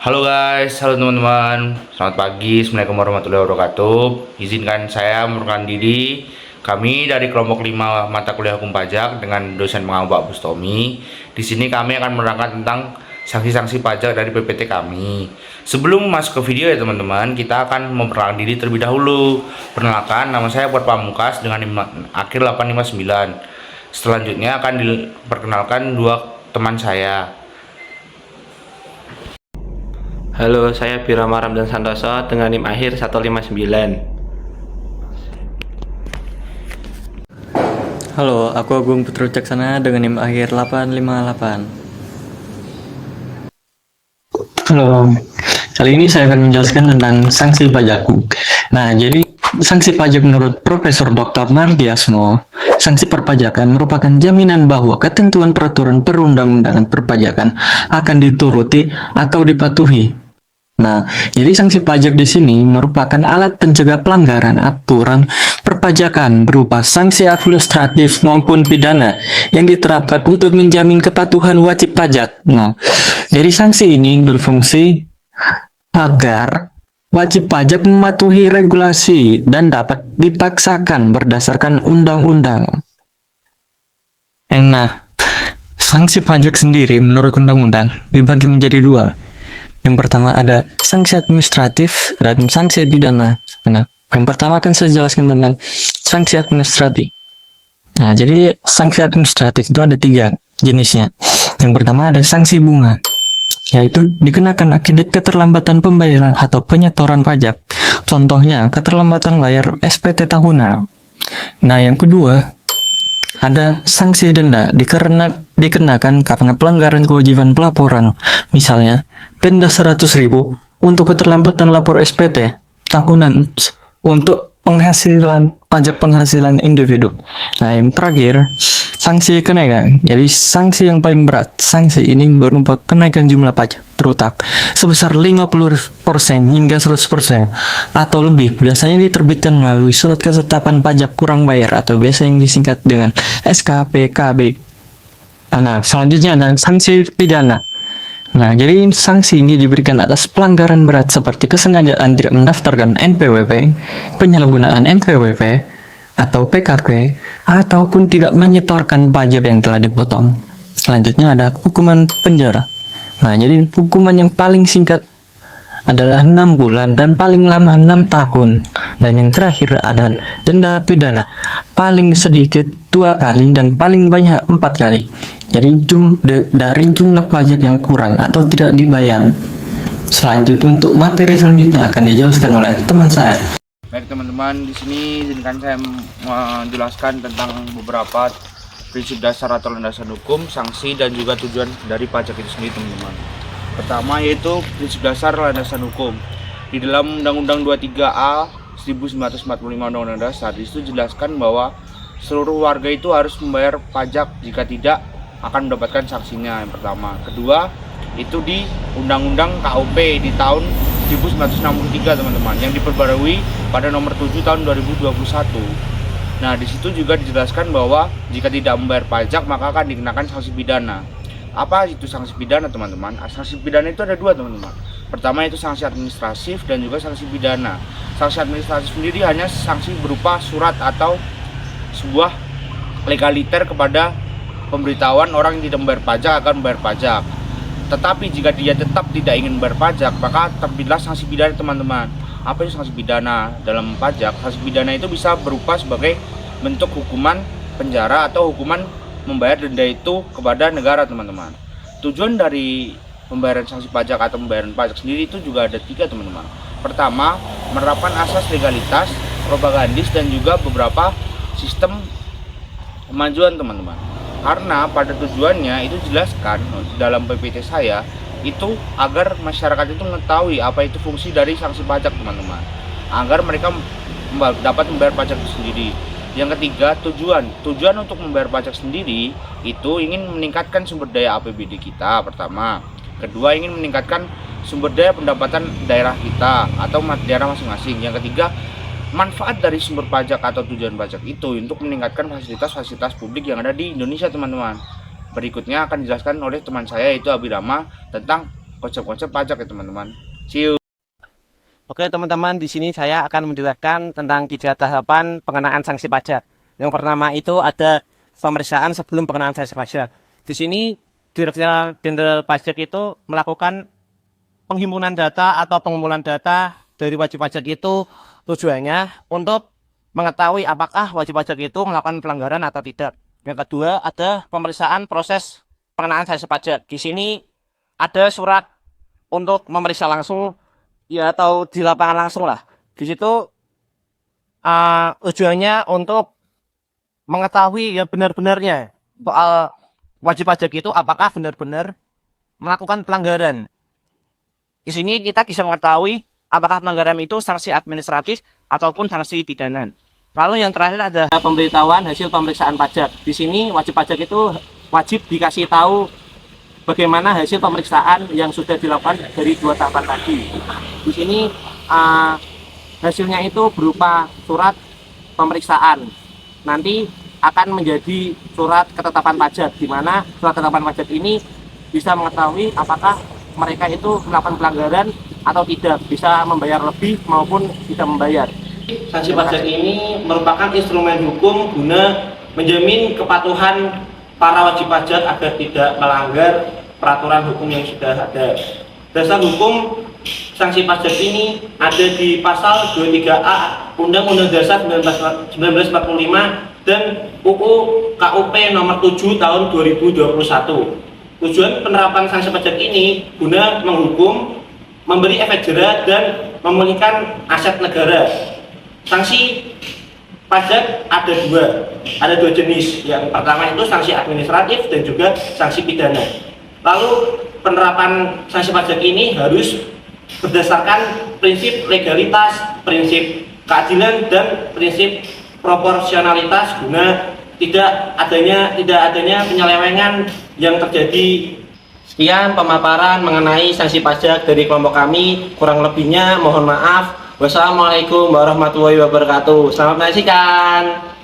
Halo guys, halo teman-teman. Selamat pagi, Assalamualaikum warahmatullahi wabarakatuh. Izinkan saya memperkenalkan diri. Kami dari kelompok 5 mata kuliah hukum pajak dengan dosen pengamu Pak Bustomi. Di sini kami akan menerangkan tentang sanksi-sanksi pajak dari PPT kami. Sebelum masuk ke video ya teman-teman, kita akan memperkenalkan diri terlebih dahulu. Perkenalkan, nama saya Buat Pamungkas dengan akhir 859. Selanjutnya akan diperkenalkan dua teman saya. Halo, saya Birama Ramdan Santoso dengan NIM akhir 159. Halo, aku Agung Putra Caksana dengan NIM akhir 858. Halo, kali ini saya akan menjelaskan tentang sanksi pajak. Nah, jadi sanksi pajak menurut Profesor Dr. Nardiasno, sanksi perpajakan merupakan jaminan bahwa ketentuan peraturan perundang-undangan perpajakan akan dituruti atau dipatuhi. Nah, jadi sanksi pajak di sini merupakan alat pencegah pelanggaran aturan perpajakan berupa sanksi administratif maupun pidana yang diterapkan untuk menjamin kepatuhan wajib pajak. Nah, jadi sanksi ini berfungsi agar wajib pajak mematuhi regulasi dan dapat dipaksakan berdasarkan undang-undang. Nah, sanksi pajak sendiri menurut undang-undang dibagi menjadi dua. Yang pertama ada sanksi administratif dan sanksi pidana. Nah, yang pertama akan saya jelaskan tentang sanksi administratif. Nah, jadi sanksi administratif itu ada 3 jenisnya. Yang pertama ada sanksi bunga, yaitu dikenakan akibat keterlambatan pembayaran atau penyetoran pajak. Contohnya, keterlambatan bayar SPT tahunan. Nah, yang kedua ada sanksi denda dikenakan karena pelanggaran kewajiban pelaporan. Misalnya, denda 100.000 untuk keterlambatan lapor SPT tahunan untuk penghasilan pajak penghasilan individu. Nah, yang terakhir, sanksi kenaikan. Jadi, sanksi yang paling berat. Sanksi ini berupa kenaikan jumlah pajak terutama sebesar 50% hingga 100% atau lebih. Biasanya diterbitkan melalui surat ketetapan pajak kurang bayar atau biasa yang disingkat dengan SKPKB. Nah, selanjutnya ada sanksi pidana. Nah, jadi sanksi ini diberikan atas pelanggaran berat seperti kesengajaan tidak mendaftarkan NPWP, penyalahgunaan NPWP, atau PKP, ataupun tidak menyetorkan pajak yang telah dipotong. Selanjutnya ada hukuman penjara. Nah, jadi hukuman yang paling singkat adalah 6 bulan dan paling lama 6 tahun. Dan yang terakhir ada denda pidana, paling sedikit 2 kali dan paling banyak 4 kali. Jadi dari jumlah pajak yang kurang atau tidak dibayar. Selanjutnya untuk materi selanjutnya akan dijelaskan oleh teman saya. Baik teman-teman, di sini izinkan saya menjelaskan tentang beberapa prinsip dasar atau landasan hukum, sanksi, dan juga tujuan dari pajak itu sendiri teman-teman. Pertama yaitu prinsip dasar landasan hukum. Di dalam Undang-Undang 23A 1945 Undang-Undang Dasar, disitu jelaskan bahwa seluruh warga itu harus membayar pajak, jika tidak akan mendapatkan sanksinya. Yang pertama. Kedua, itu di Undang-Undang KUP di tahun 1963 teman-teman, yang diperbarui pada nomor 7 tahun 2021. Nah, di situ juga dijelaskan bahwa jika tidak membayar pajak maka akan dikenakan sanksi pidana. Apa itu sanksi pidana teman-teman? Sanksi pidana itu ada 2 teman-teman. Pertama itu sanksi administratif dan juga sanksi pidana. Sanksi administratif sendiri hanya sanksi berupa surat atau sebuah legaliter kepada pemberitahuan orang yang tidak membayar pajak akan membayar pajak. Tetapi jika dia tetap tidak ingin membayar pajak, maka terbitlah sanksi pidana teman-teman. Apa itu sanksi pidana dalam pajak? Sanksi pidana itu bisa berupa sebagai bentuk hukuman penjara atau hukuman membayar denda itu kepada negara teman-teman. Tujuan dari pembayaran sanksi pajak atau pembayaran pajak sendiri itu juga ada 3 teman-teman. Pertama, menerapkan asas legalitas, propagandis, dan juga beberapa sistem kemajuan teman-teman. Karena pada tujuannya itu jelaskan dalam PPT saya itu agar masyarakat itu mengetahui apa itu fungsi dari sanksi pajak teman-teman, agar mereka dapat membayar pajak itu sendiri. Yang ketiga, tujuan untuk membayar pajak sendiri itu ingin meningkatkan sumber daya APBD kita pertama. Kedua, ingin meningkatkan sumber daya pendapatan daerah kita atau daerah masing-masing. Yang ketiga, manfaat dari sumber pajak atau tujuan pajak itu untuk meningkatkan fasilitas-fasilitas publik yang ada di Indonesia teman-teman. Berikutnya akan dijelaskan oleh teman saya yaitu Abirama tentang konsep-konsep pajak ya teman-teman. See you. Oke teman-teman, di sini saya akan menjelaskan tentang 3 tahapan pengenaan sanksi pajak. Yang pertama itu ada pemeriksaan sebelum pengenaan sanksi pajak. Di sini Direktorat Jenderal Pajak itu melakukan penghimpunan data atau pengumpulan data dari wajib pajak itu tujuannya untuk mengetahui apakah wajib pajak itu melakukan pelanggaran atau tidak. Yang kedua ada pemeriksaan proses pengenaan sanksi pajak. Di sini ada surat untuk memeriksa langsung ya atau di lapangan langsung lah. Di situ tujuannya untuk mengetahui ya benar-benarnya soal wajib pajak itu apakah benar-benar melakukan pelanggaran. Di sini kita bisa mengetahui apakah pelanggaran itu sanksi administratif ataupun sanksi pidana. Lalu yang terakhir ada pemberitahuan hasil pemeriksaan pajak. Di sini wajib pajak itu wajib dikasih tahu bagaimana hasil pemeriksaan yang sudah dilakukan dari 2 tahapan tadi. Di sini hasilnya itu berupa surat pemeriksaan. Nanti akan menjadi surat ketetapan pajak, di mana surat ketetapan pajak ini bisa mengetahui apakah mereka itu melakukan pelanggaran atau tidak, bisa membayar lebih maupun tidak membayar. Sanksi pajak ini merupakan instrumen hukum guna menjamin kepatuhan para wajib pajak agar tidak melanggar peraturan hukum yang sudah ada. Dasar hukum sanksi pajak ini ada di pasal 23A Undang-Undang Dasar 1945 dan UU KUP nomor 7 tahun 2021. Tujuan penerapan sanksi pajak ini guna menghukum, memberi efek jera dan memulihkan aset negara. Sanksi pajak ada dua jenis. Yang pertama itu sanksi administratif dan juga sanksi pidana. Lalu penerapan sanksi pajak ini harus berdasarkan prinsip legalitas, prinsip keadilan dan prinsip proporsionalitas guna tidak adanya penyelewengan yang terjadi. Sekian pemaparan mengenai sanksi pajak dari kelompok kami. Kurang lebihnya mohon maaf. Wassalamualaikum warahmatullahi wabarakatuh. Selamat menyaksikan.